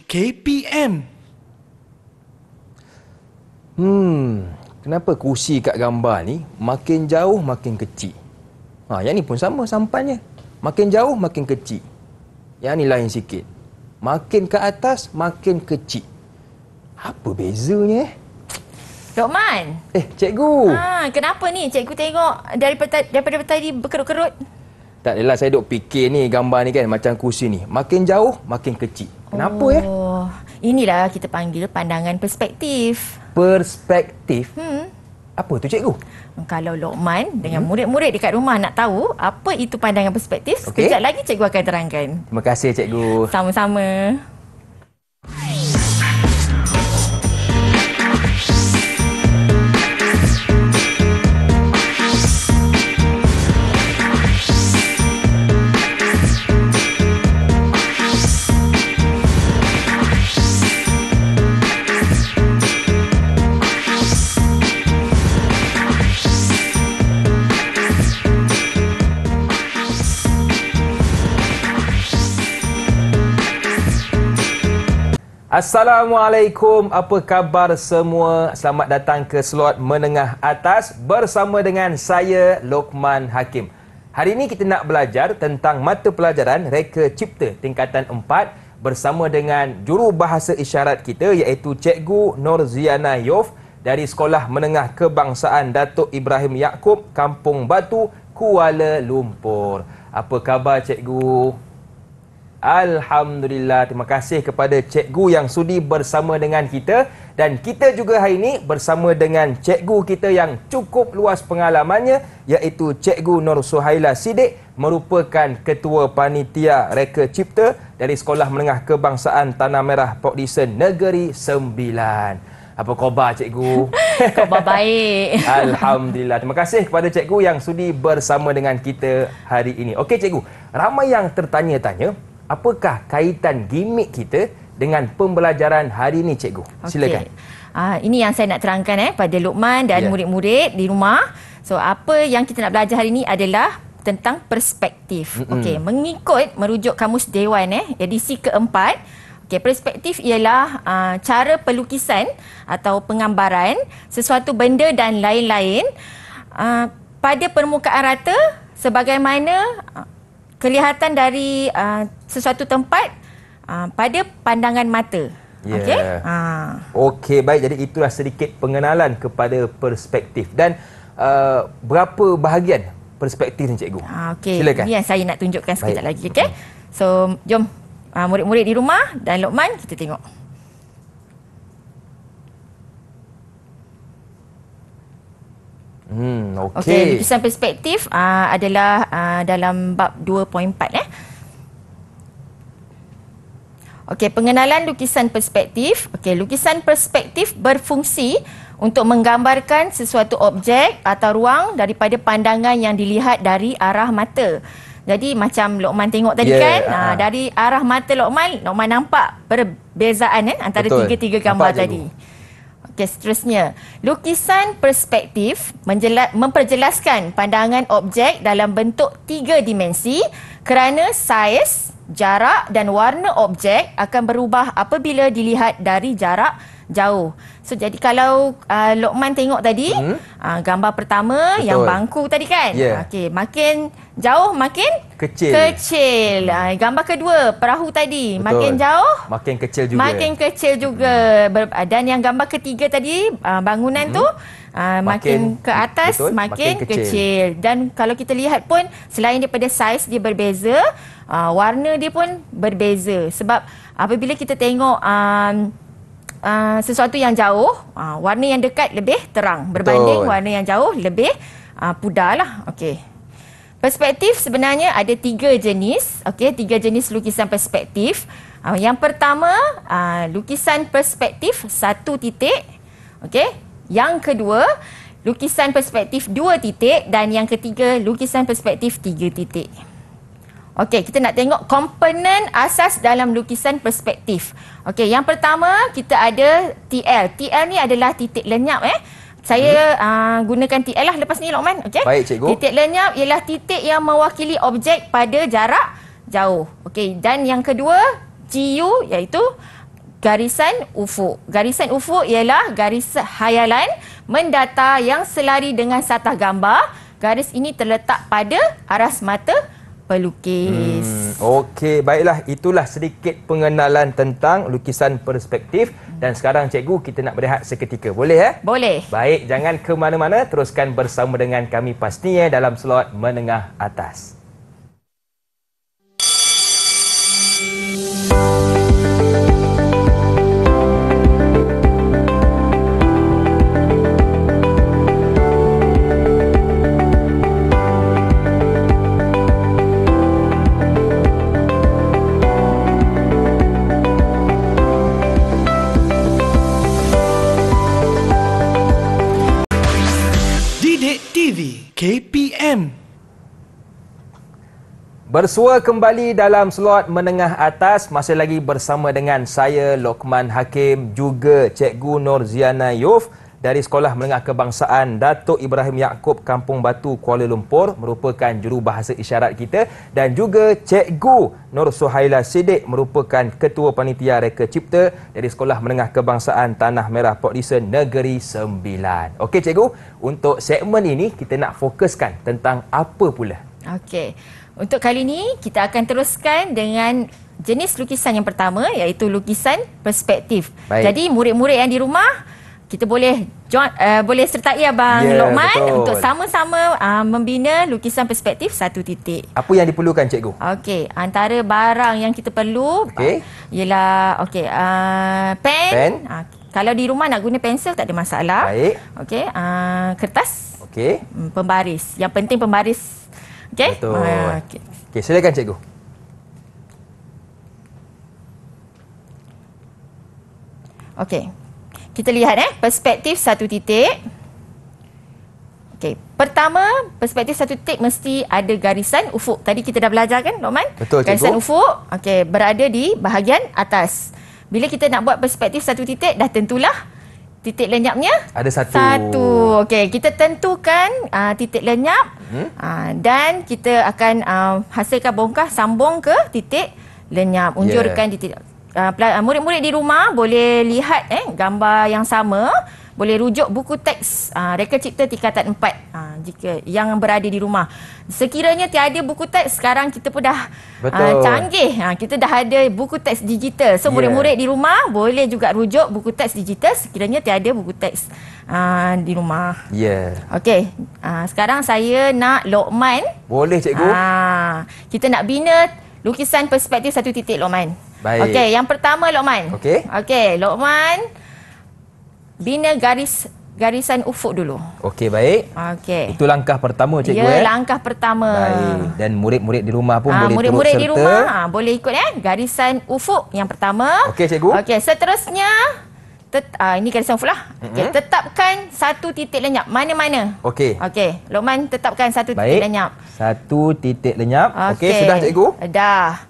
KPM. Kenapa kursi kat gambar ni makin jauh makin kecil? Yang ni pun sama sampannya. Makin jauh makin kecil. Yang ni lain sikit. Makin ke atas makin kecil. Apa bezanya? Lokman. Cikgu. Kenapa ni cikgu tengok daripada tadi berkerut-kerut? Tak adalah, saya duk fikir ni gambar ni kan macam kursi ni. Makin jauh makin kecil. Kenapa ya? Inilah kita panggil pandangan perspektif. Perspektif? Apa tu cikgu? Kalau Lokman dengan murid-murid dekat rumah nak tahu apa itu pandangan perspektif, sekejap lagi cikgu akan terangkan. Terima kasih cikgu. Sama-sama. Assalamualaikum, apa khabar semua? Selamat datang ke slot menengah atas bersama dengan saya Lokman Hakim. Hari ini kita nak belajar tentang mata pelajaran Reka Cipta tingkatan 4 bersama dengan jurubahasa isyarat kita iaitu Cikgu Norziana Yof dari Sekolah Menengah Kebangsaan Datuk Ibrahim Yaakob, Kampung Batu, Kuala Lumpur. Apa khabar cikgu? Alhamdulillah, terima kasih kepada cikgu yang sudi bersama dengan kita. Dan kita juga hari ini bersama dengan cikgu kita yang cukup luas pengalamannya iaitu Cikgu Nur Suhaila Siddiq, merupakan Ketua Panitia Reka Cipta dari Sekolah Menengah Kebangsaan Tanah Merah Port Dickson Negeri Sembilan. Apa khabar cikgu? Khabar baik. Alhamdulillah. Terima kasih kepada cikgu yang sudi bersama dengan kita hari ini. Okey cikgu, ramai yang tertanya-tanya, apakah kaitan gimmick kita dengan pembelajaran hari ini, cikgu? Silakan. Ini yang saya nak terangkan pada Lokman dan murid-murid di rumah. So, apa yang kita nak belajar hari ini adalah tentang perspektif. Okey, mengikut merujuk kamus Dewan edisi keempat. Okey, perspektif ialah cara pelukisan atau penggambaran sesuatu benda dan lain-lain pada permukaan rata sebagaimana kelihatan dari sesuatu tempat pada pandangan mata. Okey? Okey, baik. Jadi itulah sedikit pengenalan kepada perspektif. Dan berapa bahagian perspektif ni cikgu? Okey. Silakan. Ini yang saya nak tunjukkan sekejap lagi. Okey? So, jom murid-murid di rumah dan Lokman kita tengok. Okey, lukisan perspektif adalah dalam bab 2.4 Okey, pengenalan lukisan perspektif. Okey, lukisan perspektif berfungsi untuk menggambarkan sesuatu objek atau ruang daripada pandangan yang dilihat dari arah mata. Jadi macam Lokman tengok tadi kan, dari arah mata Lokman nampak perbezaan antara tiga-tiga gambar tadi. Okey, seterusnya, lukisan perspektif memperjelaskan pandangan objek dalam bentuk 3 dimensi kerana saiz, jarak dan warna objek akan berubah apabila dilihat dari jarak jauh. So, jadi kalau Lokman tengok tadi, gambar pertama yang bangku tadi kan, okey, makin jauh makin kecil. Gambar kedua, perahu tadi, makin jauh makin kecil juga. Dan yang gambar ketiga tadi, bangunan tu makin ke atas makin kecil. Dan kalau kita lihat pun, selain daripada saiz dia berbeza, warna dia pun berbeza. Sebab apabila kita tengok sesuatu yang jauh, warna yang dekat lebih terang berbanding warna yang jauh lebih pudar lah. Okey. Perspektif sebenarnya ada 3 jenis. Okey, 3 jenis lukisan perspektif. Yang pertama, lukisan perspektif 1 titik. Okey. Yang kedua, lukisan perspektif 2 titik dan yang ketiga, lukisan perspektif 3 titik. Okey, kita nak tengok komponen asas dalam lukisan perspektif. Okey, yang pertama kita ada TL. TL ni adalah titik lenyap Saya gunakan TL lah lepas ni Lokman. Okey. Baik cikgu. Titik lenyap ialah titik yang mewakili objek pada jarak jauh. Okey, dan yang kedua GU iaitu garisan ufuk. Garisan ufuk ialah garis hayalan mendata yang selari dengan satah gambar. Garis ini terletak pada aras mata pelukis. Okey, baiklah. Itulah sedikit pengenalan tentang lukisan perspektif. Dan sekarang cikgu, kita nak berehat seketika. Boleh? Boleh. Baik, jangan ke mana-mana. Teruskan bersama dengan kami pastinya dalam slot menengah atas. KPM. Bersua kembali dalam slot menengah atas, masih lagi bersama dengan saya Lokman Hakim, juga Cikgu Norziana Yof dari Sekolah Menengah Kebangsaan Datuk Ibrahim Yaakob Kampung Batu, Kuala Lumpur, merupakan jurubahasa isyarat kita, dan juga Cikgu Nur Suhaila Siddiq, merupakan Ketua Panitia Reka Cipta dari Sekolah Menengah Kebangsaan Tanah Merah Port Dickson Negeri Sembilan. Okey Cikgu, untuk segmen ini kita nak fokuskan tentang apa pula? Okey. Untuk kali ini kita akan teruskan dengan jenis lukisan yang pertama, iaitu lukisan perspektif. Baik. Jadi murid-murid yang di rumah, kita boleh boleh sertai Abang Lokman untuk sama-sama membina lukisan perspektif satu titik. Apa yang diperlukan cikgu? Okey, antara barang yang kita perlu ialah pen. Kalau di rumah nak guna pensel tak ada masalah. Baik. Okey, kertas. Okey. Pembaris. Yang penting pembaris. Okey? Betul. Okey, silakan cikgu. Okey. Kita lihat perspektif satu titik. Okey, pertama perspektif satu titik mesti ada garisan ufuk. Tadi kita dah belajar kan, Lokman? Betul, cikgu. Garisan ufuk berada di bahagian atas. Bila kita nak buat perspektif satu titik, dah tentulah titik lenyapnya ada satu. Okey, kita tentukan titik lenyap dan kita akan hasilkan bongkah sambung ke titik lenyap. Unjurkan titik. Murid-murid di rumah boleh lihat gambar yang sama, boleh rujuk buku teks Reka Cipta tingkatan 4 jika yang berada di rumah. Sekiranya tiada buku teks, sekarang kita pun dah canggih. Kita dah ada buku teks digital. So murid-murid di rumah boleh juga rujuk buku teks digital sekiranya tiada buku teks di rumah. Okey, sekarang saya nak Lokman. Boleh cikgu. Kita nak bina lukisan perspektif satu titik, Lokman. Baik. Okey, yang pertama Lokman. Okey, Lokman bina garisan ufuk dulu. Okey, baik. Okey. Itu langkah pertama cikgu. Langkah pertama. Baik. Dan murid-murid di rumah pun boleh murid-murid turut serta. Murid-murid di rumah boleh ikut garisan ufuk yang pertama. Okey cikgu. Okey, seterusnya ini garisan ufuk lah. Okey, tetapkan satu titik lenyap. Mana-mana? Okey. Okey, Lokman tetapkan satu titik lenyap. Satu titik lenyap. Okey, sudah cikgu? Dah.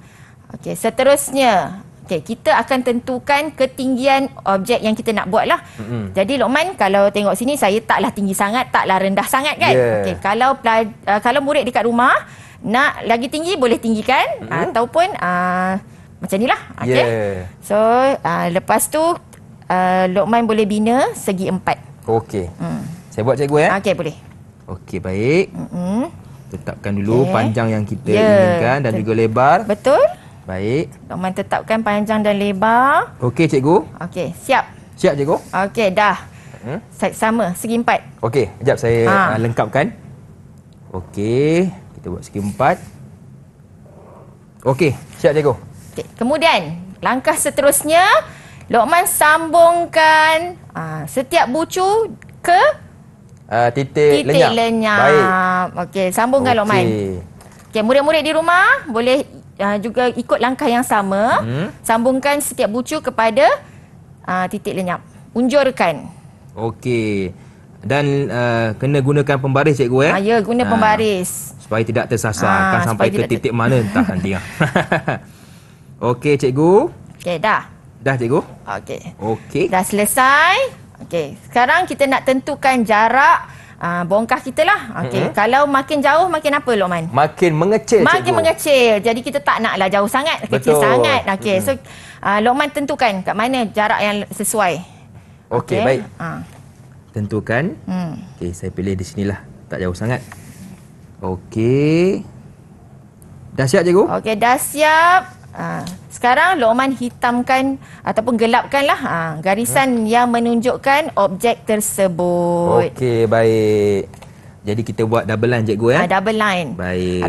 Okey, seterusnya kita akan tentukan ketinggian objek yang kita nak buat lah. Jadi Lokman, kalau tengok sini saya taklah tinggi sangat, taklah rendah sangat kan. Okey, kalau murid dekat rumah nak lagi tinggi boleh tinggikan ataupun macam ni lah. Okey. So lepas tu Lokman boleh bina segi 4. Okey. Saya buat cikgu Okey, boleh. Okey, baik. Tetapkan dulu panjang yang kita inginkan dan juga lebar. Betul. Baik. Lokman tetapkan panjang dan lebar. Okey cikgu. Okey, siap. Siap cikgu. Okey, dah. Sama, segi 4. Okey, sekejap saya lengkapkan. Okey, kita buat segi 4. Okey, siap cikgu. Okey, kemudian langkah seterusnya Lokman sambungkan setiap bucu ke titik lenyap. Baik. Okey, sambungkan Lokman. Okey, murid-murid di rumah boleh juga ikut langkah yang sama. Sambungkan setiap bucu kepada titik lenyap. Unjurkan. Okey. Dan kena gunakan pembaris cikgu Ya, guna pembaris. Supaya tidak tersasar. Akan sampai ke titik mana entah nanti. Okey cikgu. Okey, dah. Dah cikgu? Okey. Okey. Dah selesai. Okey, sekarang kita nak tentukan jarak bongkah kita lah. Okey. Kalau makin jauh makin apa Luqman? Makin mengecil, Makin cikgu. mengecil. Jadi kita tak naklah jauh sangat, kecil sangat. Okey. So Luqman tentukan kat mana jarak yang sesuai. Okey, baik. Ha. Tentukan. Okey, saya pilih di sinilah. Tak jauh sangat. Okey. Dah siap, cikgu? Okey, dah siap. Sekarang Luqman hitamkan ataupun gelapkanlah garisan yang menunjukkan objek tersebut. Okey, baik. Jadi kita buat double line, cikgu ya? Double line. Baik.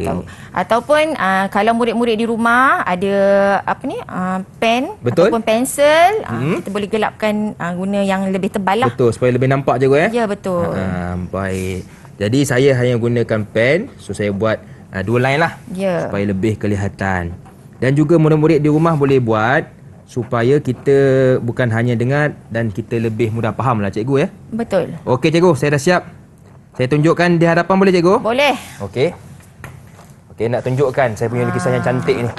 Ataupun kalau murid-murid di rumah ada pen Betul. ataupun pensel, kita boleh gelapkan guna yang lebih tebal lah. Betul, supaya lebih nampak, cikgu ya? Ya, betul. Baik. Jadi saya hanya gunakan pen, so saya buat 2 line lah. Ya. Supaya lebih kelihatan. Dan juga murid-murid di rumah boleh buat supaya kita bukan hanya dengar dan kita lebih mudah faham lah, cikgu ya? Betul. Okey, cikgu, saya dah siap. Saya tunjukkan di hadapan boleh, cikgu? Boleh. Okey. Okey, nak tunjukkan saya punya lukisan yang cantik ni.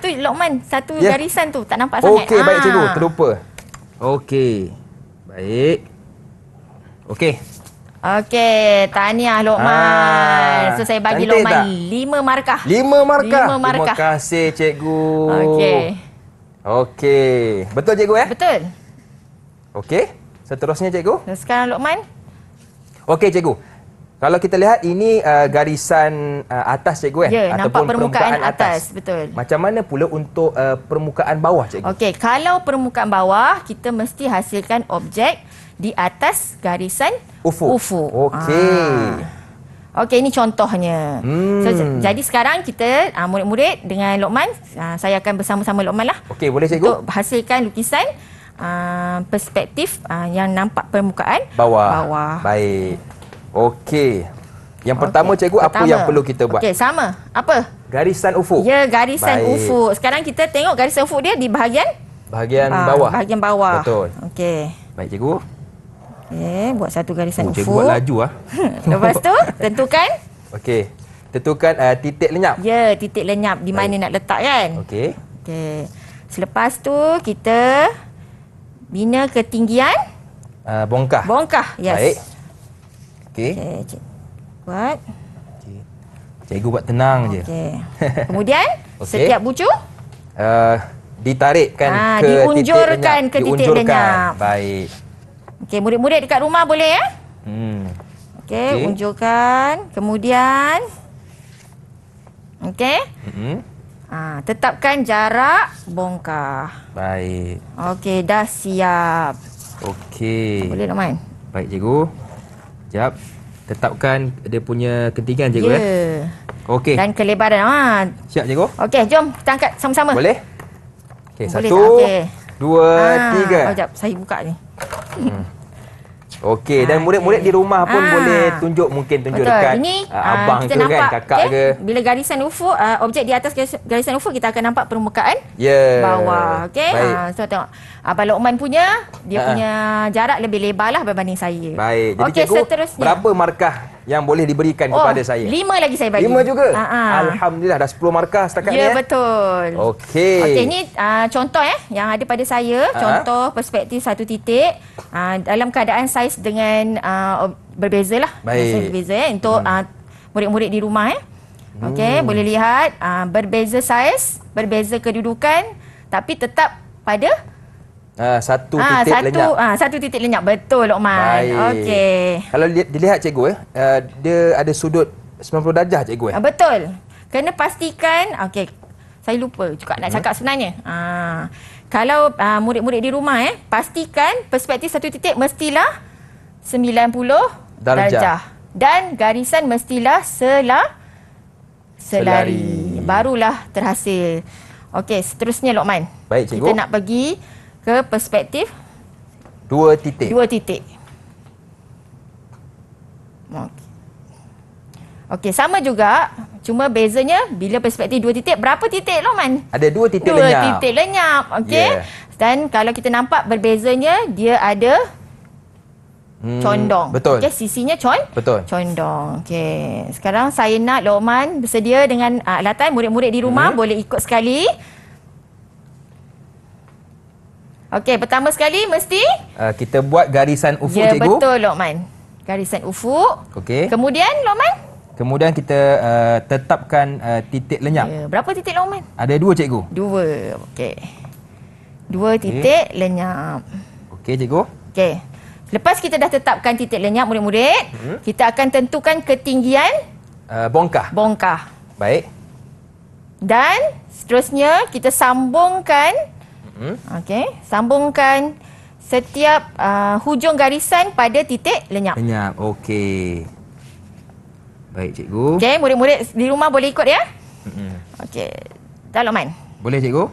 Tu Luqman, satu Ya. garisan tu tak nampak sangat. Okey, baik cikgu, terlupa. Okey. Baik. Okey. Okey, tahniah Luqman. So saya bagi cantik Luqman tak? 5 markah. 5 markah. 5 markah. Terima kasih, cikgu. Okey. Okey. Betul, cikgu ya? Betul. Okey. Seterusnya, cikgu. So, sekarang Luqman. Okey, cikgu. Kalau kita lihat ini garisan atas, cikgu Ya, nampak permukaan atas. Betul. Macam mana pula untuk permukaan bawah, cikgu? Okey, kalau permukaan bawah, kita mesti hasilkan objek di atas garisan Ufuk. Okey. Okey, ini contohnya. So, jadi sekarang kita murid-murid dengan Luqman, saya akan bersama-sama Luqman lah. Okey, boleh, cikgu? Untuk hasilkan lukisan perspektif yang nampak permukaan Bawah. Baik. Okey. Yang pertama, cikgu, apa yang perlu kita buat? Okey, sama. Apa? Garisan ufuk. Ya, garisan Baik. ufuk. Sekarang kita tengok garisan ufuk dia di bahagian bawah. Bahagian bawah. Betul. Okey. Baik, cikgu. Okey, buat satu garisan ufuk. Cikgu buat laju ah. Lepas tu, tentukan. Okey. Tentukan titik lenyap. Ya, titik lenyap di mana nak letak kan? Okey. Okey. Selepas tu, kita bina ketinggian Bongkah. bongkah. Yes. Baik. Okey. Okey, cik. Buat. Cikgu buat tenang je. Okey. Kemudian, Okey. setiap bucu Ditarikkan ke diunjurkan titik lenyap. ke titik lenyap. Baik. Okey, murid-murid dekat rumah boleh ya? Okey, Okey. unjurkan. Kemudian okey. Tetapkan jarak bongkah. Baik. Okey, dah siap. Okey. Boleh Luqman? Baik, cikgu. Sekejap. Tetapkan dia punya ketinggian, cikgu Ya. Okey. Dan kelebaran. Siap, cikgu? Okey, jom kita angkat sama-sama. Boleh? Okey, Boleh 1, tak? Okey. 2, 3. Sekejap, saya buka ni. Okey, dan murid-murid di rumah pun boleh tunjuk Betul. dekat Ini abang kita ke nampak, kan, kakak okey, ke. bila garisan ufuk, objek di atas garisan ufuk, kita akan nampak permukaan Ya. bawah. Okey. Baik. So tengok Abang Luqman punya, dia punya jarak lebih lebar lah berbanding saya. Baik. Jadi Okey, cikgu, seterusnya. berapa markah yang boleh diberikan kepada saya? 5 lagi saya bagi. 5 juga? Ha. Alhamdulillah, dah 10 markah setakat ni. Ya, betul. Okey. Okey, ni contoh yang ada pada saya, contoh perspektif satu titik dalam keadaan saiz dengan berbeza lah. Baik. Saiz berbeza untuk murid-murid di rumah Okey, boleh lihat berbeza saiz, berbeza kedudukan, tapi tetap pada satu titik lenyap. satu titik lenyap. Betul, Luqman. Baik. Okey. Kalau dilihat, cikgu, dia ada sudut 90 darjah, cikgu. Betul. Kena pastikan, okey, saya lupa juga nak cakap sebenarnya. Kalau murid-murid di rumah pastikan perspektif satu titik mestilah 90 darjah. Dan garisan mestilah selari. Barulah terhasil. Okey, seterusnya Luqman. Baik, cikgu. Kita nak pergi ke perspektif 2 titik. 2 titik. Okey, sama juga. Cuma bezanya bila perspektif 2 titik, berapa titik Luqman? Ada 2 titik 2 lenyap. titik lenyap. Okey. Yeah. Dan kalau kita nampak berbezanya, dia ada condong. Betul. Okey, sisinya Betul. condong. Okey. Sekarang saya nak Luqman bersedia dengan alatan. Murid-murid di rumah boleh ikut sekali. Okey, pertama sekali mesti Kita buat garisan ufuk, ya, cikgu. betul Luqman. garisan ufuk. Okey. Kemudian Lokman? Kemudian kita tetapkan titik lenyap. Ya, berapa titik Lokman? Ada 2 cikgu. 2. Okey. 2 titik lenyap. Okey cikgu. Okey. Lepas kita dah tetapkan titik lenyap murid-murid, kita akan tentukan ketinggian Bongkah. Baik. Dan seterusnya kita sambungkan sambungkan setiap hujung garisan pada titik lenyap. Lenyap. Okey. Baik cikgu. Okey, murid-murid di rumah boleh ikut ya? Okey. Dah Lokman? Boleh cikgu?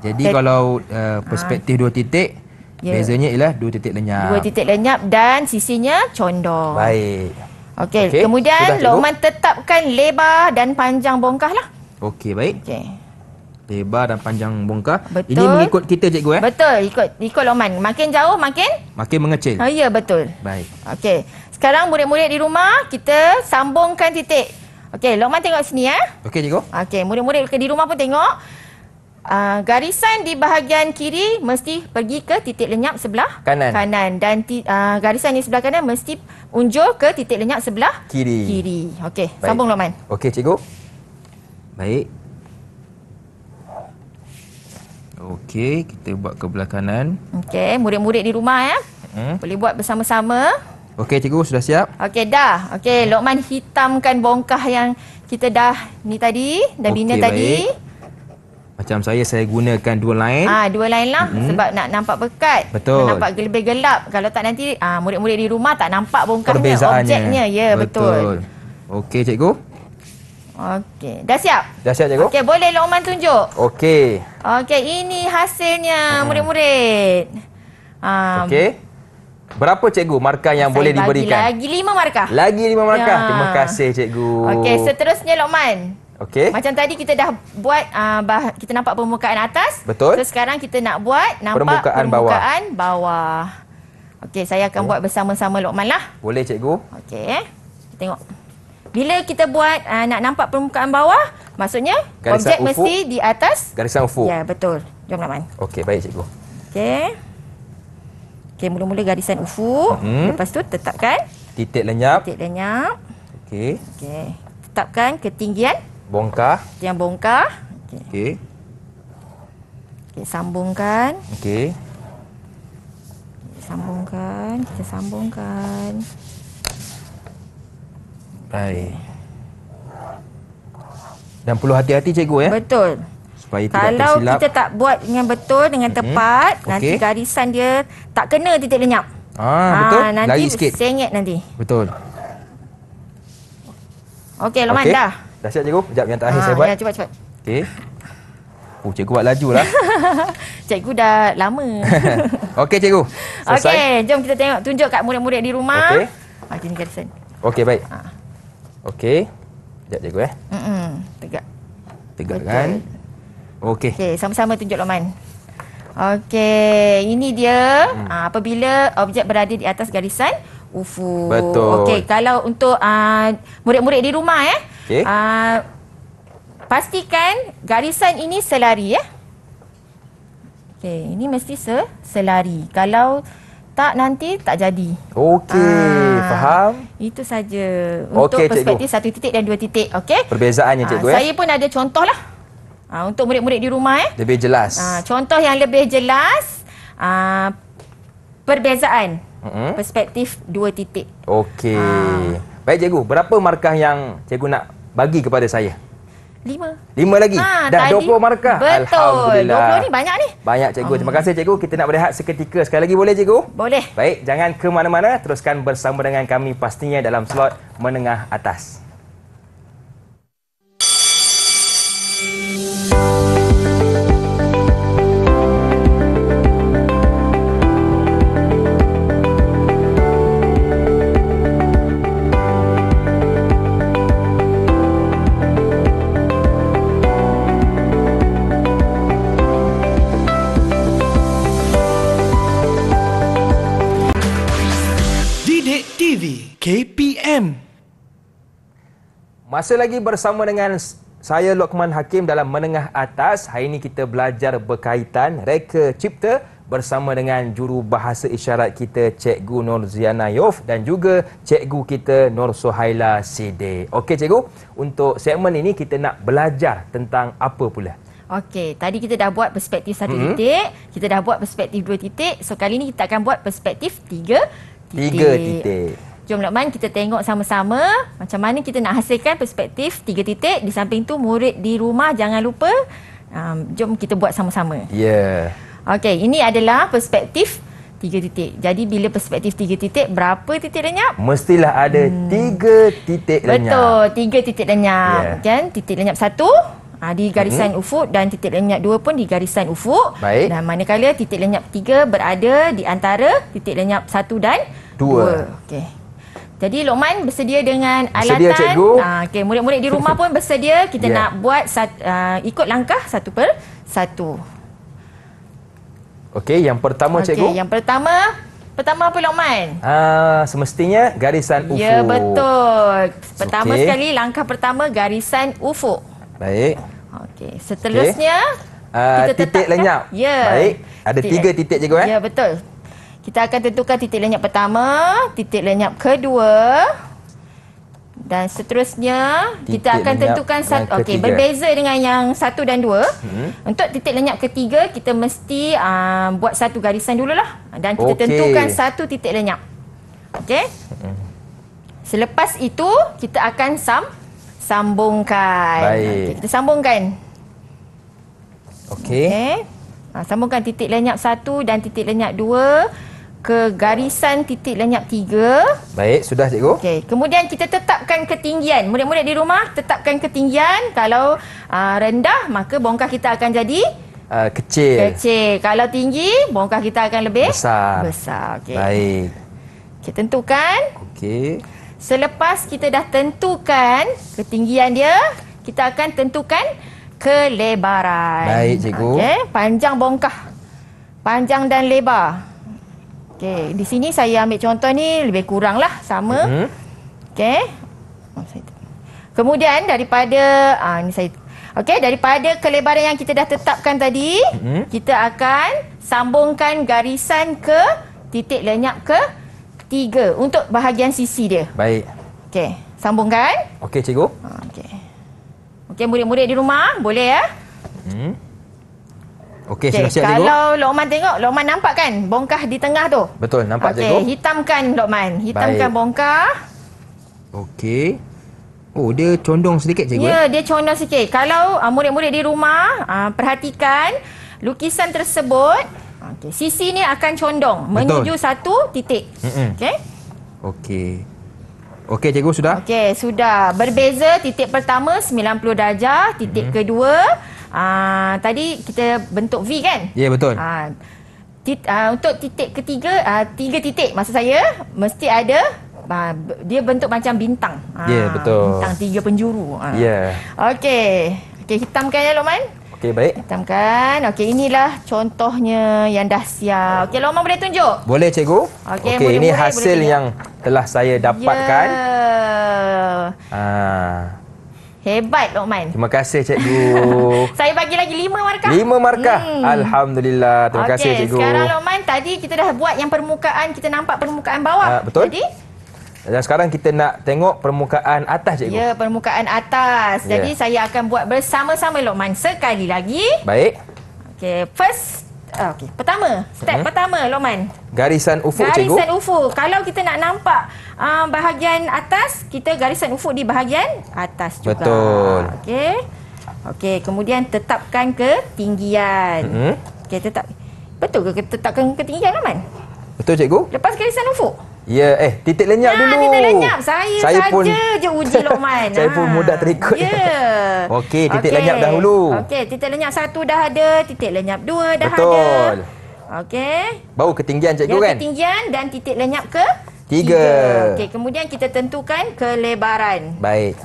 Jadi kalau perspektif 2 titik, bezanya ialah 2 titik lenyap. 2 titik lenyap dan sisinya condong. Baik. Okey, Okey, kemudian sudah, cikgu. Lokman tetapkan lebar dan panjang bongkah lah. Okey, baik. Okey. Lebar dan panjang bongkah. Betul. Ini mengikut kita cikgu Betul, ikut Lokman. Makin jauh makin mengecil. ya, betul. Baik. Okey. Sekarang murid-murid di rumah kita sambungkan titik. Okey, Lokman tengok sini ya. Okey cikgu. Okey, murid-murid di rumah pun tengok. Garisan di bahagian kiri mesti pergi ke titik lenyap sebelah Kanan. dan garisan di sebelah kanan mesti unjur ke titik lenyap sebelah Kiri. Okey, Baik. sambung Lokman. Okey cikgu. Baik. Okey, kita buat ke belah kanan. Okey, murid-murid di rumah ya. Boleh buat bersama-sama. Okey cikgu, sudah siap? Okey, dah. Okey, Lokman hitamkan bongkah yang kita dah ni tadi, dah bina Okey, tadi. baik. Macam saya gunakan 2 line. 2 line lah sebab nak nampak pekat. Betul. Nak nampak lebih gelap. Kalau tak nanti murid-murid di rumah tak nampak bongkahnya, Perbezaannya. objeknya. Ya, betul. Okey cikgu. Okey, dah siap? Dah siap cikgu? Okey, boleh Lokman tunjuk. Okey. Okey, ini hasilnya murid-murid. Okey. Berapa cikgu markah yang boleh diberikan? Lagi 5 markah. Lagi 5 markah. Ya. Terima kasih cikgu. Okey, seterusnya Lokman. Okey. Macam tadi kita dah buat kita nampak permukaan atas. Betul. So sekarang kita nak buat nampak Permukaan bawah. Okey, saya akan buat bersama-sama Lokman lah. Boleh cikgu. Okey. Tengok. Bila kita buat nak nampak permukaan bawah, maksudnya Garisan objek ufuk. mesti di atas. Garisan ufuk. Ya, betul. Jom Lokman. Okey, baik cikgu. Okey. Okey, mula-mula garisan ufuk. Lepas tu tetapkan Titik lenyap. titik lenyap. Okey. Okey. Tetapkan ketinggian Bongkah. yang bongkah. Okey. Okey. Okey, sambungkan. Okey. Kita sambungkan. Baik. Dan perlu hati-hati cikgu ya. Betul. Supaya tidak Kalau tersilap. kita tak buat dengan betul, dengan tepat, nanti Okey. garisan dia tak kena titik lenyap. Betul. Nanti Lari sikit. sengit nanti. Betul. Okey, Lokman Okey. dah. Dah siap cikgu? Sekejap yang terakhir saya buat. Ya, cepat-cepat. Okey. Cikgu buat laju lah. Cikgu dah lama. Okey cikgu. Selesai. Okey, jom kita tengok, tunjuk kat murid-murid di rumah. Okey. Ini garisan. Okey, baik. Okey. Sekejap cikgu Tegak. Tegakkan. Okey. Okey, sama-sama tunjuk Lokman. Okey, ini dia apabila objek berada di atas garisan ufuk. Betul. Okey, kalau untuk murid-murid di rumah Okey. pastikan garisan ini selari ya. Okey, ini mesti selari. Kalau tak nanti tak jadi. Okey, faham? Itu saja untuk Okey, cikgu. perspektif 1 titik dan 2 titik. Okey. Perbezaannya cikgu ya. Saya pun ada contoh lah. Untuk murid-murid di rumah Lebih jelas. contoh yang lebih jelas perbezaan perspektif 2 titik. Okey. Baik cikgu, berapa markah yang cikgu nak bagi kepada saya? 5. 5 lagi? Dah tadi, 20 markah? Betul. Alhamdulillah. 20 ni banyak ni. Banyak cikgu. Terima kasih cikgu. Kita nak berehat seketika. Sekali lagi boleh cikgu? Boleh. Baik, jangan ke mana-mana. Teruskan bersama dengan kami pastinya dalam slot menengah atas. Didik TV KPM. Masih lagi bersama dengan saya Lokman Hakim dalam menengah atas. Hari ini kita belajar berkaitan reka cipta bersama dengan juru bahasa isyarat kita Cikgu Nurziana Yof dan juga cikgu kita Nur Suhaila Siddiq. Okey cikgu, untuk segmen ini kita nak belajar tentang apa pula? Okey, tadi kita dah buat perspektif 1 titik, kita dah buat perspektif 2 titik. So kali ni kita akan buat perspektif 3 titik. 3 titik. Jom Lokman, kita tengok sama-sama macam mana kita nak hasilkan perspektif 3 titik. Di samping tu murid di rumah jangan lupa, jom kita buat sama-sama. Ya. Okey, ini adalah perspektif 3 titik. Jadi bila perspektif 3 titik, berapa titik lenyap? Mestilah ada 3 titik lenyap. Betul, 3 titik lenyap. Yeah. Kan? Titik lenyap 1 di garisan ufuk dan titik lenyap 2 pun di garisan ufuk. Baik. Dan manakala titik lenyap 3 berada di antara titik lenyap 1 dan 2. Okey. Jadi Lokman bersedia dengan alatan. Bersedia, cikgu. Okey, murid-murid di rumah pun bersedia. Kita nak buat ikut langkah 1 per 1. Okey, yang pertama cikgu. Okey, yang pertama apa Lokman? Semestinya garisan ufuk. Ya, betul. Pertama sekali, langkah pertama garisan ufuk. Baik. Okey, seterusnya kita titik lenyap. Ya. Baik. Ada 3 titik cikgu Ya, betul. Kita akan tentukan titik lenyap pertama, titik lenyap kedua dan seterusnya kita akan tentukan okey, berbeza dengan yang 1 dan 2. Untuk titik lenyap ketiga kita mesti buat satu garisan dululah dan kita tentukan satu titik lenyap. Okey? Selepas itu kita akan sambungkan. Baik. Okay, kita sambungkan. Okey. Sambungkan titik lenyap 1 dan titik lenyap 2 ke garisan titik lenyap 3. Baik, sudah cikgu. Okey, kemudian kita tetapkan ketinggian. Murid-murid di rumah tetapkan ketinggian. Kalau rendah maka bongkah kita akan jadi kecil. Kalau tinggi bongkah kita akan lebih besar. Okey. Baik. Okey, tentukan. Okey. Selepas kita dah tentukan ketinggian dia, kita akan tentukan kelebaran. Baik, cikgu. Okey, panjang bongkah. Panjang dan lebar. Okey, di sini saya ambil contoh ni lebih kuranglah sama. Okey. Kemudian daripada daripada kelebaran yang kita dah tetapkan tadi, kita akan sambungkan garisan ke titik lenyap ke 3 untuk bahagian sisi dia. Baik. Okey, sambungkan. Okey cikgu. Okey. Okey, murid-murid di rumah boleh ya? Okey, sudah siap cikgu. Kalau Lokman tengok, Lokman nampak kan bongkah di tengah tu? Betul, nampak cikgu. Okey, hitamkan Lokman. Hitamkan bongkah. Okey. Oh, dia condong sedikit cikgu. Ya, dia condong sikit. Kalau murid-murid di rumah perhatikan lukisan tersebut, sisi ni akan condong menuju satu titik. Okey? Okey. Okey cikgu, sudah? Okey, sudah. Berbeza titik pertama 90 darjah, titik kedua tadi kita bentuk V kan? Ya, betul. Untuk titik ketiga 3 titik maksud saya mesti ada dia bentuk macam bintang. Ya, betul. Bintang 3 penjuru. Ya. Okey. Okey, hitamkan ya Lokman. Okey, baik. Hitamkan. Okey, inilah contohnya yang dah siap. Okey, Lokman boleh tunjuk? Boleh cikgu. Okey, ini hasil yang telah saya dapatkan. Hebat Lokman. Terima kasih cikgu. Saya bagi lagi 5 markah. 5 markah. Alhamdulillah. Terima kasih cikgu. Sekarang Lokman, tadi kita dah buat yang permukaan, kita nampak permukaan bawah. Betul. Jadi dan sekarang kita nak tengok permukaan atas cikgu. Ya, permukaan atas. Jadi saya akan buat bersama-sama Lokman sekali lagi. Baik. Okey, pertama, step pertama Lokman. Garisan ufuk cikgu. Garisan ufuk. Kalau kita nak nampak bahagian atas, kita garisan ufuk di bahagian atas juga. Betul. Okey. Okey, kemudian tetapkan ketinggian. Okey, betul ke tetapkan ketinggian Lokman? Betul cikgu. Lepas garisan ufuk. Ya, titik lenyap dulu. Titik lenyap. Saya pun je uji Lokman. Saya pun mudah terikut. Ya. Okey, titik lenyap dahulu. Okey, titik lenyap 1 dah ada, titik lenyap 2 dah ada. Betul. Okey. Baru ketinggian cikgu kan? Ketinggian dan titik lenyap ke 3. Okey, kemudian kita tentukan kelebaran. Baik.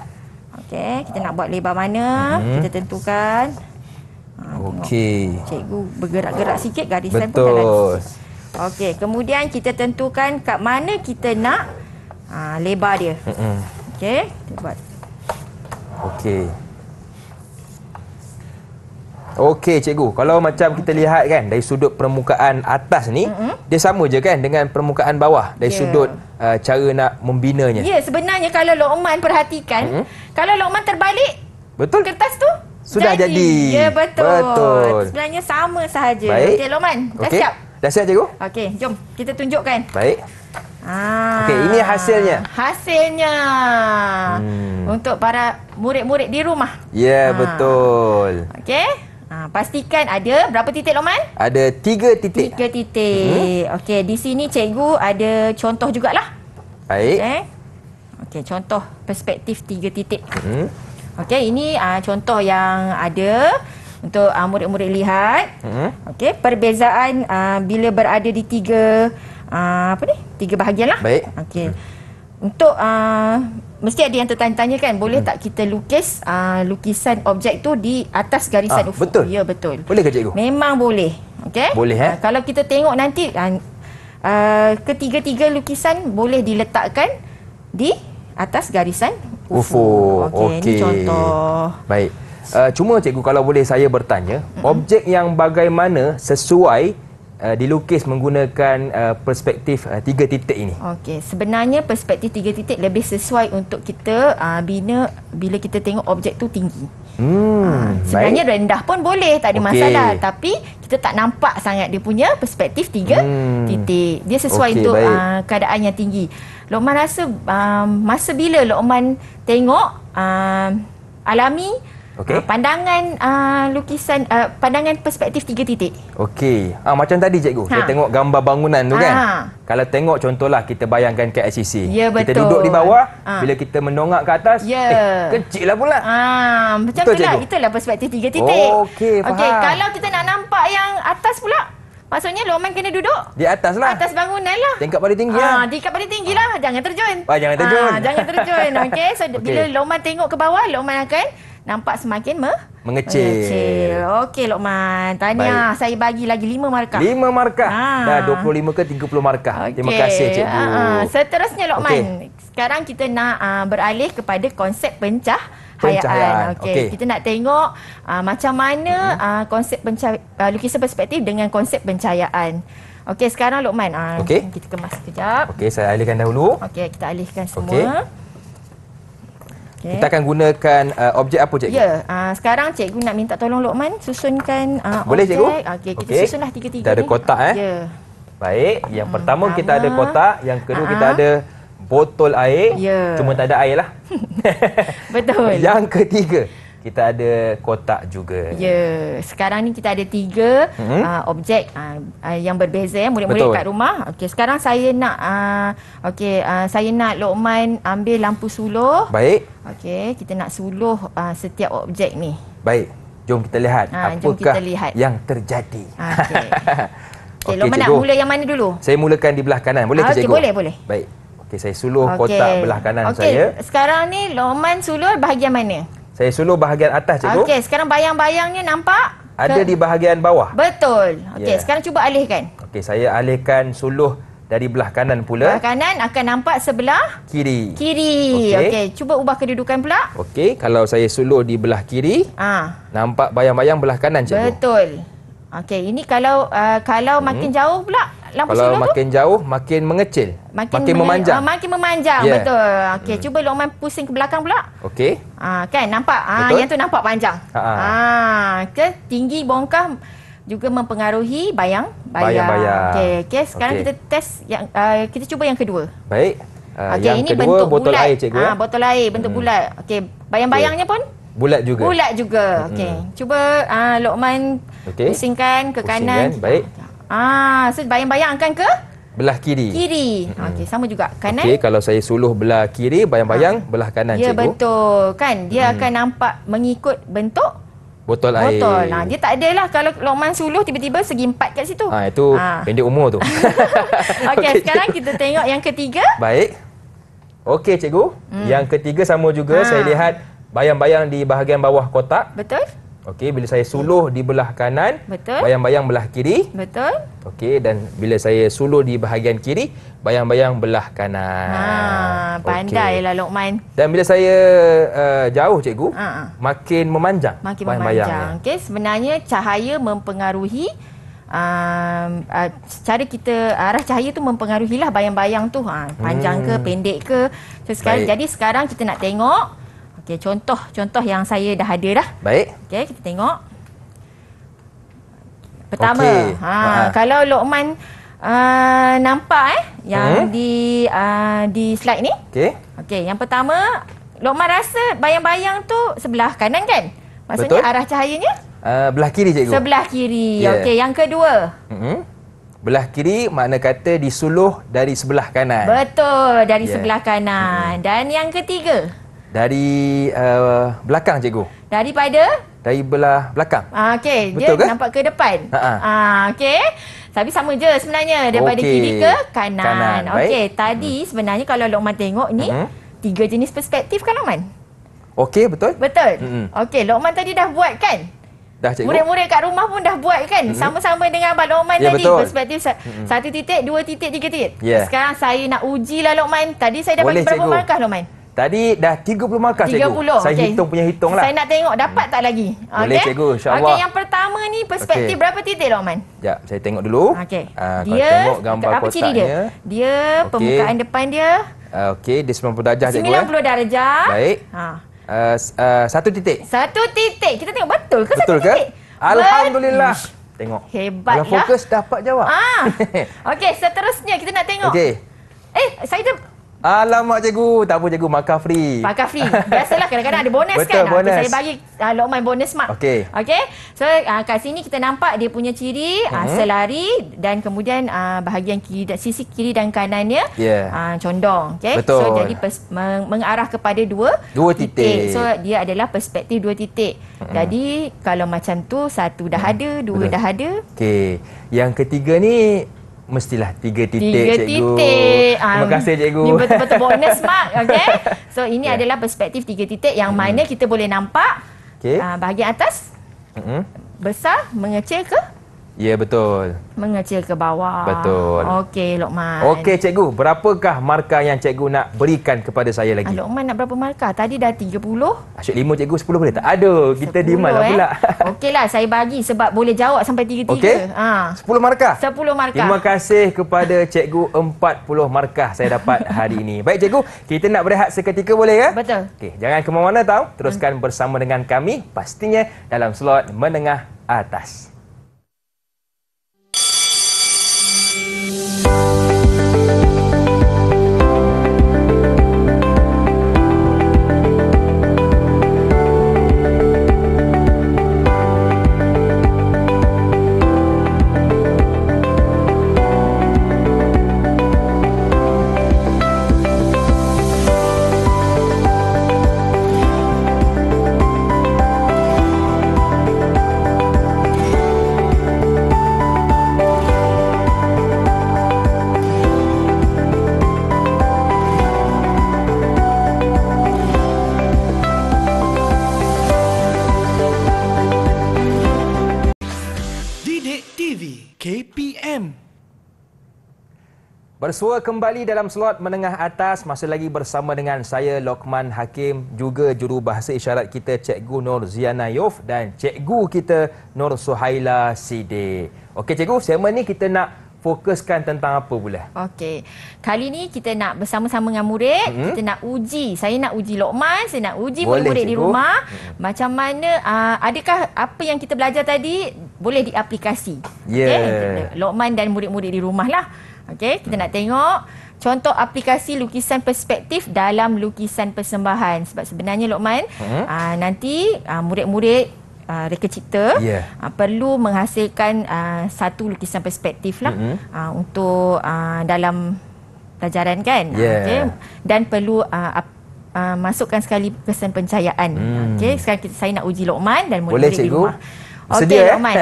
Okey, kita nak buat lebar mana? Kita tentukan. Okey. Cikgu bergerak-gerak sikit garisan pun dah betul. Okey, kemudian kita tentukan kat mana kita nak lebar dia. Okey, kita buat. Okey. Okey cikgu, kalau macam kita lihat kan dari sudut permukaan atas ni, dia sama je kan dengan permukaan bawah dari sudut cara nak membinanya. Ya, sebenarnya kalau Luqman perhatikan, kalau Luqman terbalik, betul, kertas tu sudah jadi. Ya, betul. Betul. Sebenarnya sama sahaja. Baik. Okey Luqman, dah siap? Dah siap cikgu? Okey, jom kita tunjukkan. Baik. Okey, ini hasilnya. Hasilnya. Untuk para murid-murid di rumah. Ya, betul. Okey. Pastikan ada berapa titik Luqman? Ada 3 titik. 3 titik. Okey, di sini cikgu ada contoh jugalah. Baik. Okey, contoh perspektif 3 titik. Okey, ini contoh yang ada untuk murid-murid lihat. Okey, perbezaan bila berada di 3 bahagian lah. Baik. Okey. Untuk mesti ada yang tertanya-tanya kan, boleh tak kita lukis lukisan objek tu di atas garisan ufuk? Betul. Ya, betul. Boleh ke cikgu? Memang boleh. Okey? Boleh Kalau kita tengok nanti ketiga-tiga lukisan boleh diletakkan di atas garisan ufuk. Okey, ini contoh. Baik. Cuma cikgu kalau boleh saya bertanya, objek yang bagaimana sesuai dilukis menggunakan perspektif 3 titik ini? Okey, sebenarnya perspektif 3 titik lebih sesuai untuk kita bina bila kita tengok objek tu tinggi. Sebenarnya rendah pun boleh, tak ada masalah, tapi kita tak nampak sangat dia punya perspektif 3 titik. Dia sesuai untuk keadaan yang tinggi. Luqman rasa masa bila Luqman tengok alami pandangan lukisan pandangan perspektif 3 titik. Okey. Macam tadi cikgu, saya tengok gambar bangunan tu kan. Kalau tengok contohlah kita bayangkan KLCC. Ya, kita betul. duduk di bawah, bila kita menongak ke atas, kecil lah pula. Macam itulah, itulah perspektif 3 titik. Okey, faham. Okey, kalau kita nak nampak yang atas pula, maksudnya Luqman kena duduk di atas lah. atas bangunan lah. Tingkat paling tinggi lah. Tingkat paling tinggi lah. Jangan terjun. Jangan terjun. Jangan terjun. Okey, so bila Luqman tengok ke bawah, Luqman akan nampak semakin mengecil. Okey Luqman, tahniah. Saya bagi lagi 5 markah. 5 markah. Dah 25 ke 30 markah. Terima kasih cikgu. Seterusnya Luqman, sekarang kita nak beralih kepada konsep pencahayaan. Okey, kita nak tengok macam mana konsep lukisan perspektif dengan konsep pencahayaan. Okey, sekarang Luqman, kita kemas sekejap. Okey, saya alihkan dahulu. Okey, kita alihkan semua. Kita akan gunakan objek apa cikgu? Ya, sekarang cikgu nak minta tolong Luqman susunkan boleh, objek. cikgu? Okey, kita susunlah tiga-tiga kita ada ni. kotak Ya. Baik, yang pertama kita ada kotak, yang kedua kita ada botol air. Ya. Cuma tak ada air lah. Betul. Yang ketiga, kita ada kotak juga. Ya, sekarang ni kita ada 3 objek yang berbeza ya, murid-murid kat rumah. Okey, sekarang saya nak saya nak Luqman ambil lampu suluh. Baik. Okey, kita nak suluh setiap objek ni. Baik. Jom kita lihat apakah yang terjadi. Okey. Okey, Luqman nak mula yang mana dulu? Saya mulakan di belah kanan. Boleh ke cikgu? Boleh. Baik. Okey, saya suluh kotak belah kanan saya. Sekarang ni Luqman suluh bahagian mana? Saya suluh bahagian atas cikgu. Okey, sekarang bayang-bayangnya nampak? Ada di bahagian bawah. Betul. Okey, sekarang cuba alihkan. Okey, saya alihkan suluh dari belah kanan pula. Belah kanan akan nampak sebelah kiri. Okey, cuba ubah kedudukan pula. Okey, kalau saya suluh di belah kiri, nampak bayang-bayang belah kanan cikgu. Betul. Okey, ini kalau makin jauh pula lampu kalau suluh makin jauh makin mengecil, makin memanjang. Makin memanjang, betul. Okey, cuba Luqman pusing ke belakang pula. Okey. Kan nampak? Yang tu nampak panjang. Tinggi bongkah juga mempengaruhi bayang-bayang. Okey, sekarang kita test yang kita cuba yang kedua. Baik. Yang ini kedua bentuk botol bulat. Air cikgu. Botol air bentuk bulat. Okey, bayang-bayangnya pun bulat juga. Okey. Cuba Luqman pusingkan ke kanan. Baik. So bayang-bayang akan ke belah kiri. Okey, sama juga kanan. Okey, kalau saya suluh belah kiri, bayang-bayang belah kanan cikgu. Ya, betul. Kan dia akan nampak mengikut bentuk botol air. Dia tak adalah kalau Luqman suluh tiba-tiba segi 4 kat situ. Itu pendek umur tu. Okey, sekarang kita tengok yang ketiga. Baik. Okey cikgu. Yang ketiga sama juga, saya lihat bayang-bayang di bahagian bawah kotak. Betul. Okey, bila saya suluh di belah kanan, Betul. bayang-bayang belah kiri. Betul. Okey, dan bila saya suluh di bahagian kiri, bayang-bayang belah kanan. Pandailah Luqman. Dan bila saya jauh cikgu, makin memanjang. Makin bayang-bayangnya. memanjang. Okey, sebenarnya cahaya mempengaruhi cara kita, arah cahaya tu mempengaruhilah bayang-bayang tu, panjang ke pendek ke. So, jadi sekarang kita nak tengok okey, contoh yang saya dah ada dah. Baik. Okey, kita tengok. Pertama, okey. Kalau Luqman nampak yang di slide ni. Okey. Okey, yang pertama Luqman rasa bayang-bayang tu sebelah kanan kan? Maksudnya Betul. arah cahayanya Belah kiri cikgu. sebelah kiri. Yeah. Okey, yang kedua. Belah kiri makna kata disuluh dari sebelah kanan. Betul, dari Yeah. sebelah kanan. Dan yang ketiga. Dari belakang cikgu. Dari belah belakang. Okey, Betul dia ke? nampak ke depan. Okey. Tapi sama je sebenarnya daripada Okey. kiri ke kanan. Baik. Okey, tadi sebenarnya kalau Luqman tengok ni 3 jenis perspektif kan Luqman? Okey, betul? Betul. Okey, Luqman tadi dah buat kan? Dah cikgu. Murid-murid kat rumah pun dah buat kan? Sama-sama dengan Abang Luqman Ya, tadi. betul. Perspektif 1 titik, 2 titik, 3 titik. Ya. Sekarang saya nak ujilah Luqman. Tadi saya dah Boleh, bagi berapa cikgu. markah Luqman? Tadi dah 30 markah 30. cikgu. Saya Okey. hitung lah. Saya nak tengok dapat tak lagi. Boleh, Okey? cikgu, insya-Allah. Okey, yang pertama ni perspektif Okey. berapa titik Luqman? Sekejap, saya tengok dulu. Okey. Kalau tengok gambar apa ciri dia? kotaknya. Dia Okey. permukaan depan dia Okey, dia 90 darjah cikgu. 90 darjah. Baik. 1 titik. 1 titik. Kita tengok betul ke Betul 1 ke? titik? Alhamdulillah. Tengok. Hebat Kalau fokus dapat jawab. Okey, seterusnya kita nak tengok. Okey. Saya dah Alamak cikgu, tak apa cikgu, markah free. pakai free. Biasalah kadang-kadang ada bonus Betul, kan. bonus. Saya bagi Luqman bonus mark. Okey. Okey. So kat sini kita nampak dia punya ciri selari dan kemudian bahagian kiri dan sisi kiri dan kanannya Ya. condong. Okey. Betul. So jadi mengarah kepada dua titik. So dia adalah perspektif 2 titik. Jadi kalau macam tu 1 dah ada, 2 Betul. dah ada. Okey. Yang ketiga ni mestilah 3 titik 3 cikgu. titik. Terima kasih cikgu. Ni betul-betul bonus mark. Okey. So ini adalah perspektif 3 titik yang mana kita boleh nampak Okey. bahagian atas besar mengecil ke Ya, betul. mengecil ke bawah. Betul. Okey Luqman. Okey cikgu, berapakah markah yang cikgu nak berikan kepada saya lagi? Luqman nak berapa markah? Tadi dah 30. Asyik 5 cikgu, 10 boleh tak? Aduh, kita 10, demand lah pula. Okeylah, saya bagi sebab boleh jawab sampai 3-3. Okey. 10 markah. 10 markah. Terima kasih kepada cikgu, 40 markah saya dapat hari ini. Baik cikgu, kita nak berehat seketika boleh ke? Betul. Okey, jangan ke mana-mana tahu. Teruskan bersama dengan kami pastinya dalam slot menengah atas. Didik TV KPM. Bersua kembali dalam slot menengah atas, masih lagi bersama dengan saya Luqman Hakim, juga jurubahasa isyarat kita Cikgu Nur Ziana Yof dan cikgu kita Nur Suhaila Siddiq. Okey cikgu, segmen ni kita nak fokuskan tentang apa pula? Okey. Kali ni kita nak bersama-sama dengan murid, kita nak uji. Saya nak uji Luqman, saya nak uji Boleh, murid-murid di cikgu. rumah. Macam mana, adakah apa yang kita belajar tadi boleh diaplikasi? Ya. Okey? Luqman dan murid-murid di rumah lah. Okey, kita nak tengok contoh aplikasi lukisan perspektif dalam lukisan persembahan. Sebab sebenarnya Luqman, nanti murid-murid reka cipta Ya. perlu menghasilkan satu lukisan perspektif lah untuk dalam pelajaran kan. Ya. Okey, dan perlu masukkan sekali kesan pencahayaan. Okey, sekarang saya nak uji Luqman dan Boleh, murid-murid di cikgu. rumah. Bersedia, Okey Luqman.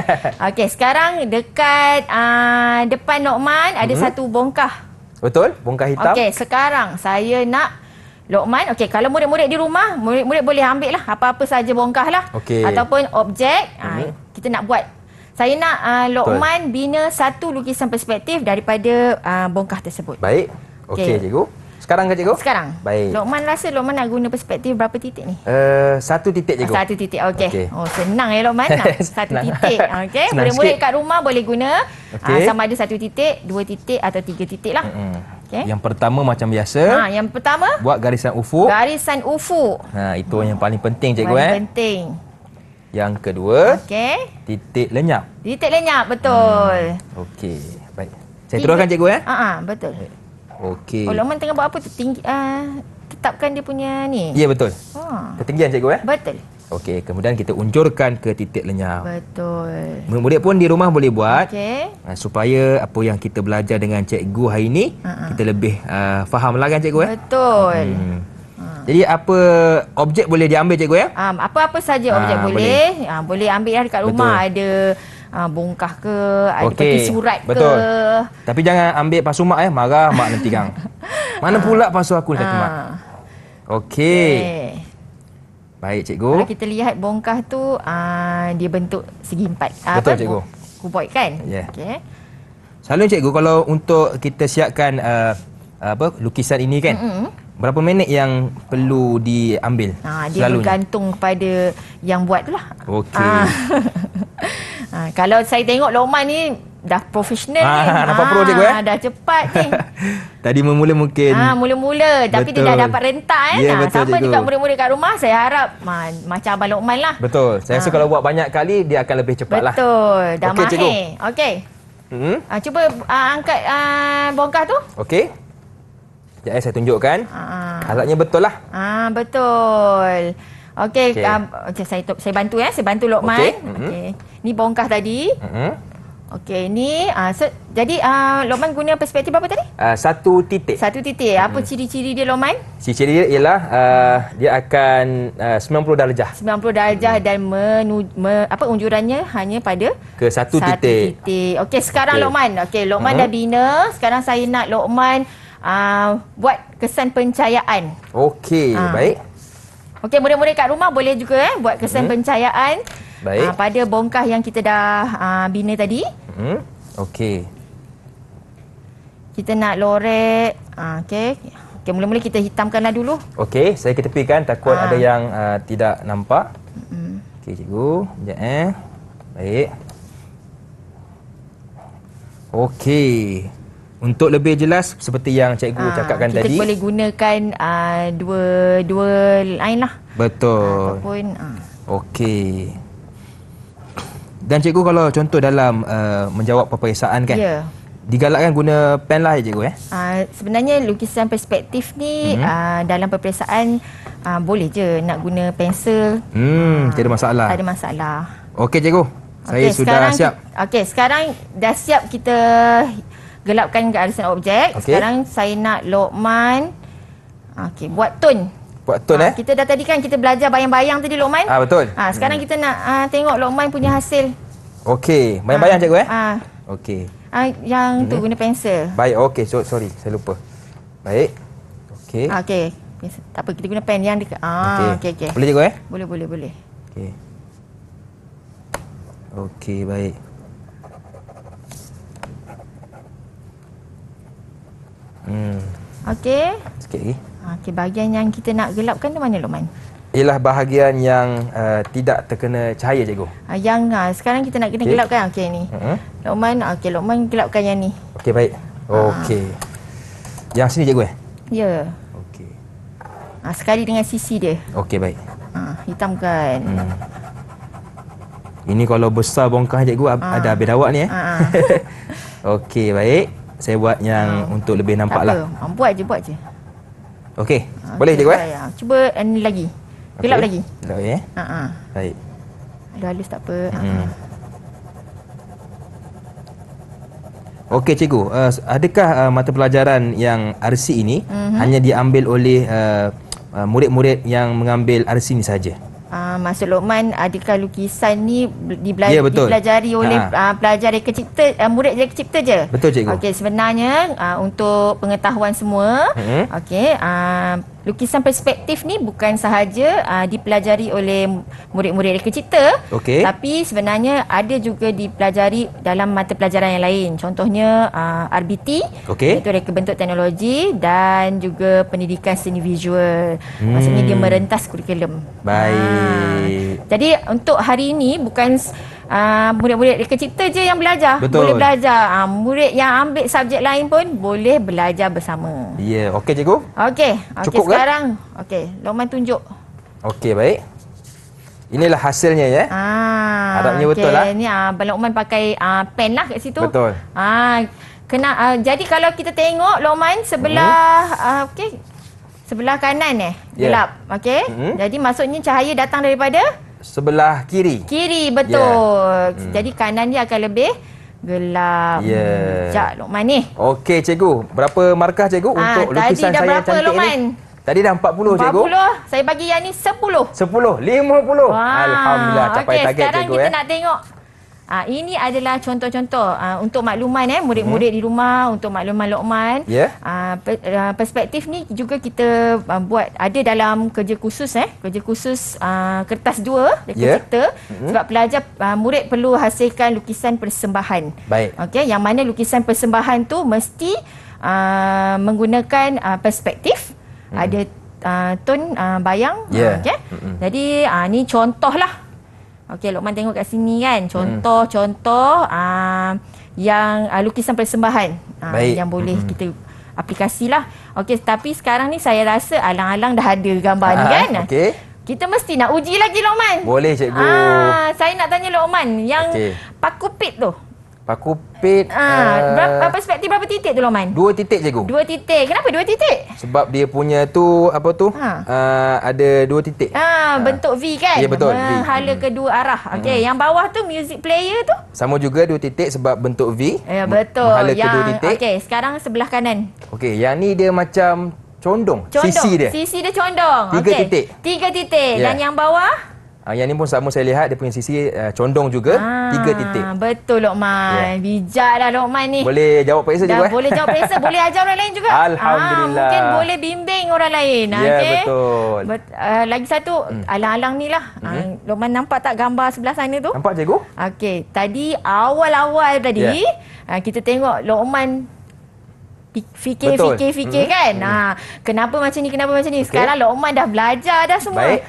Okey, sekarang dekat depan Luqman ada satu bongkah. Betul? Bongkah hitam? Okey, sekarang saya nak Lokman, okey, kalau murid-murid di rumah, murid-murid boleh ambil lah apa-apa saja bongkah lah. Okey. Ataupun objek, kita nak buat. Saya nak Lokman bina satu lukisan perspektif daripada bongkah tersebut. Baik. Okey, cikgu. Sekarang ke cikgu? Sekarang. Baik. Lokman rasa Lokman nak guna perspektif berapa titik ni? Satu titik cikgu. Satu titik, okey. Okey. Oh, senang ya Lokman. Satu Senang. titik. Okey. Senang Murid-murid sikit. kat rumah boleh guna Okey. sama ada satu titik, dua titik atau tiga titik lah. Okey. Yang pertama macam biasa, Yang pertama, buat garisan ufuk. garisan ufuk. Itu yang paling penting cikgu Paling penting. Yang kedua, Okey. titik lenyap. Titik lenyap, betul. Okey, baik. Saya teruskan cikgu Betul. Okey. Oh, Lokman tengah buat apa tu? Tetapkan dia punya ni. Ya betul. Ha. Ketinggian cikgu Betul. Okey, kemudian kita unjurkan ke titik lenyap. Betul. Murid-murid pun di rumah boleh buat Okey. supaya apa yang kita belajar dengan cikgu hari ini kita lebih faham lah kan cikgu Betul. Jadi apa objek boleh diambil cikgu Apa-apa saja objek boleh. Boleh ambil lah dekat rumah. Ada bongkah ke, ada peti surat ke. Betul. Tapi jangan ambil pasu mak marah mak nanti kang. Mana pula pasu aku kata mak. Okey. Baik cikgu. Kalau kita lihat bongkah tu dia bentuk segi empat. Betul, cikgu. Kuboid kan? Ya. Okey. Selalu cikgu kalau untuk kita siapkan lukisan ini kan. Berapa minit yang perlu diambil? Dia bergantung kepada yang buat tu lah. Okey. Kalau saya tengok Lokman ni dah profesional ni. Nampak pro cikgu Dah cepat ni. Tadi mula mungkin. Mula-mula. Tapi dia dah dapat rentak Ya, betul, sama cikgu. juga murid-murid kat rumah. Saya harap macam Abang Lokman lah. Betul. Saya rasa kalau buat banyak kali dia akan lebih cepat lah. Betul. Dah Okey, cikgu. mahir. Okey. Cuba angkat bongkah tu. Okey. Sekejap saya tunjukkan. Alatnya betul lah. Betul. Okey, Okey. saya bantu saya bantu Lokman. Okey. Okey. Ni bongkah tadi. Okey, ni jadi Lokman guna perspektif apa tadi? Satu titik. Satu titik. Apa ciri-ciri dia Lokman? Ciri dia ialah dia akan 90 darjah 90 darjah dan unjurannya hanya pada ke satu titik. Okey, sekarang Okey. Lokman. Okey, Lokman dah bina. Sekarang saya nak Lokman buat kesan pencahayaan. Okey, baik. Okey, murid-murid kat rumah boleh juga buat kesan pencahayaan. Baik. Pada bongkah yang kita dah bina tadi. Okey. Kita nak lorek. Okey. Okey, mula-mula kita hitamkanlah dulu. Okey, saya ketepikan takut ada yang tidak nampak. Okey, cikgu. Sekejap Baik. Okey. Untuk lebih jelas seperti yang cikgu cakapkan kita tadi. Kita boleh gunakan dua line lah. Betul. Ataupun Okey. Dan cikgu kalau contoh dalam menjawab peperiksaan kan. Ya. Digalakkan guna pen lah cikgu sebenarnya lukisan perspektif ni dalam peperiksaan boleh je nak guna pensel. Tiada masalah. Tak ada masalah. Okey cikgu. Saya sudah siap. Okey, sekarang dah siap kita gelapkan garisan objek. Okey. Sekarang saya nak Lokman buat tone. Buat tone Kita dah tadi kan kita belajar bayang-bayang tadi Lokman. Betul. Sekarang kita nak tengok Lokman punya hasil. Okey, bayang-bayang cikgu Okey. Yang tu guna pensel. Baik, okey. Sorry, saya lupa. Baik. Okey. Okey. Tak apa, kita guna pen yang dekat. Okey. Boleh cikgu Boleh. Okey. Okey, baik. Okey. Sikit lagi. Okey, bahagian yang kita nak gelapkan tu mana Lokman? Ialah bahagian yang tidak terkena cahaya cikgu. Sekarang kita nak kena gelapkan. Okey ni. Lokman, Lokman gelapkan yang ni. Okey, baik. Okey. Yang sini cikgu Ya. Okey. Sekali dengan sisi dia. Okey, baik. Hitamkan. Ini kalau besar bongkah cikgu ada habis dawak ni Okey, baik. Saya buat yang untuk lebih nampak lah. Tak apa. Buat je. Okey. Boleh cikgu Cuba ni lagi. Gelap lagi. Gelap Baik. Dah halus tak apa. Okey cikgu, adakah mata pelajaran yang RC ini hanya diambil oleh murid-murid yang mengambil RC ini saja? Maksud Lokman, adakah lukisan ni Ya, betul. dipelajari oleh pelajar reka cipta, murid reka cipta je? Betul cikgu. Okey, sebenarnya untuk pengetahuan semua, okey, lukisan perspektif ni bukan sahaja dipelajari oleh murid-murid reka cipta, tapi sebenarnya ada juga dipelajari dalam mata pelajaran yang lain. Contohnya RBT, iaitu reka bentuk teknologi, dan juga pendidikan seni visual. Maksudnya dia merentas kurikulum. Baik. Jadi untuk hari ini bukan murid-murid reka cipta je yang belajar. Betul. Boleh belajar. Murid yang ambil subjek lain pun boleh belajar bersama. Ya, okey cikgu. Okey. Cukup Sekarang, Lokman tunjuk. Okey, baik. Inilah hasilnya ya. Harapnya betul lah. Ni Abang Lokman pakai pen lah kat situ. Betul. Jadi kalau kita tengok Lokman sebelah sebelah kanan gelap. Okey. Jadi maksudnya cahaya datang daripada sebelah kiri. Kiri, betul. Jadi kanan dia akan lebih gelap. Sekejap Lokman ni. Okey cikgu, berapa markah cikgu untuk lukisan saya yang cantik Lokman? ni? Tadi dah 40 cikgu. 40. Saya bagi yang ni 10. 50. Alhamdulillah capai target sekarang cikgu. Kita nak tengok. Ini adalah contoh-contoh untuk makluman murid-murid di rumah, untuk makluman Lokman. Perspektif ni juga kita buat ada dalam kerja khusus kertas 2 reka cipta, sebab pelajar murid perlu hasilkan lukisan persembahan. Baik. Okey, yang mana lukisan persembahan tu mesti menggunakan perspektif, ada tone bayang. Jadi ni contohlah. Okey, Lokman tengok kat sini kan, contoh-contoh yang lukisan persembahan yang boleh kita aplikasilah. Okey, tapi sekarang ni saya rasa alang-alang dah ada gambar ni kan. Kita mesti nak uji lagi Lokman. Boleh cikgu. Saya nak tanya Lokman yang paku pit tu. Paku pit. Berapa perspektif, berapa titik tu Lokman? 2 titik cikgu. 2 titik. Kenapa 2 titik? Sebab dia punya tu ada 2 titik. Bentuk V kan? Ya, betul. Menghala kedua arah. Okey, yang bawah tu music player tu? Sama juga 2 titik sebab bentuk V. Ya, betul. Menghala kedua titik. Okey, sekarang sebelah kanan. Okey, yang ni dia macam condong. Sisi dia. Sisi dia condong. 3 titik. 3 titik. Dan yang bawah? Yang ni pun sama, saya lihat dia punya sisi condong juga. 3 titik. Betul Lokman. Bijaklah Lokman ni. Boleh jawab periksa juga. Boleh jawab periksa. Boleh ajar orang lain juga. Alhamdulillah. Mungkin boleh bimbing orang lain. Betul. Lagi satu, alang-alang ni lah. Lokman nampak tak gambar sebelah sana tu? Nampak cikgu? Okey, tadi awal-awal tadi kita tengok Lokman fikir kan. Kenapa macam ni? Sekarang Lokman dah belajar dah semua. Baik.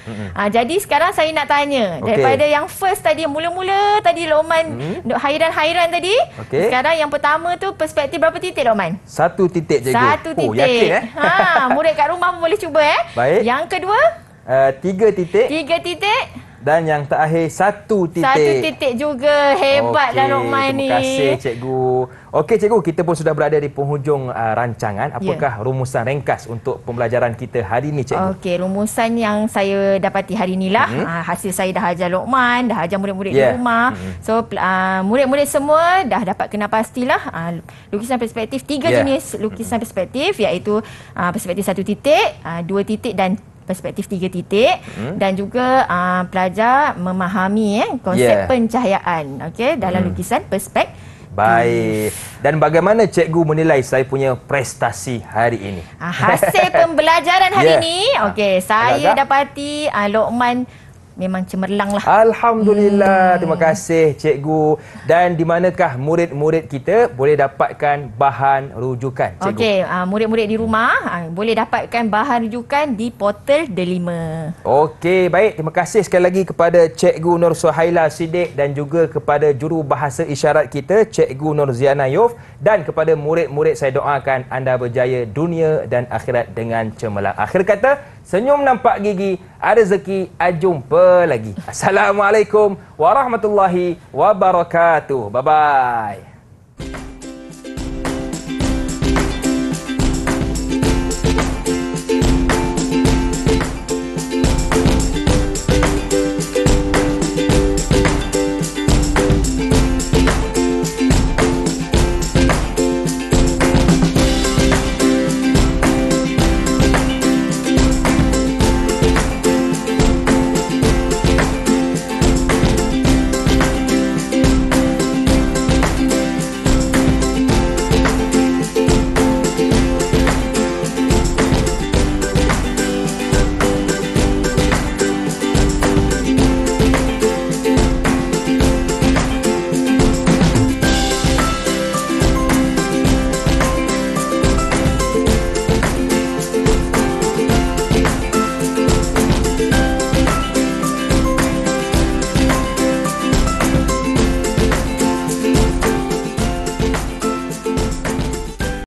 Jadi sekarang saya nak tanya, daripada yang first tadi, mula-mula tadi Lokman hairan tadi. Sekarang yang pertama tu perspektif berapa titik Lokman? 1 titik cikgu. 1 titik. Yakin Murid kat rumah pun boleh cuba Baik. Yang kedua? 3 titik. 3 titik. Dan yang terakhir 1 titik. 1 titik juga. Hebatlah Lokman ni. Terima kasih cikgu. Okey cikgu, kita pun sudah berada di penghujung rancangan. Apakah rumusan ringkas untuk pembelajaran kita hari ini cikgu? Okey, rumusan yang saya dapati hari inilah. Hasil saya dah ajar Lokman, dah ajar murid-murid di rumah. So murid-murid semua dah dapat kena pastilah lukisan perspektif, 3 jenis lukisan perspektif, iaitu perspektif 1 titik, 2 titik dan perspektif 3 titik. Dan juga pelajar memahami konsep pencahayaan dalam lukisan perspektif. Baik. Dan bagaimana cikgu menilai saya punya prestasi hari ini? Hasil pembelajaran hari ini, saya dapati Lokman memang cemerlang lah. Alhamdulillah. Terima kasih cikgu. Dan di manakah murid-murid kita boleh dapatkan bahan rujukan cikgu? Okey, murid-murid di rumah boleh dapatkan bahan rujukan di portal Delima. Okey, baik. Terima kasih sekali lagi kepada Cikgu Nur Suhaila Siddiq dan juga kepada juru bahasa isyarat kita Cikgu Nur Ziana Yof, dan kepada murid-murid saya doakan anda berjaya dunia dan akhirat dengan cemerlang. Akhir kata, senyum nampak gigi, ada rezeki, jumpa lagi. Assalamualaikum warahmatullahi wabarakatuh. Bye-bye.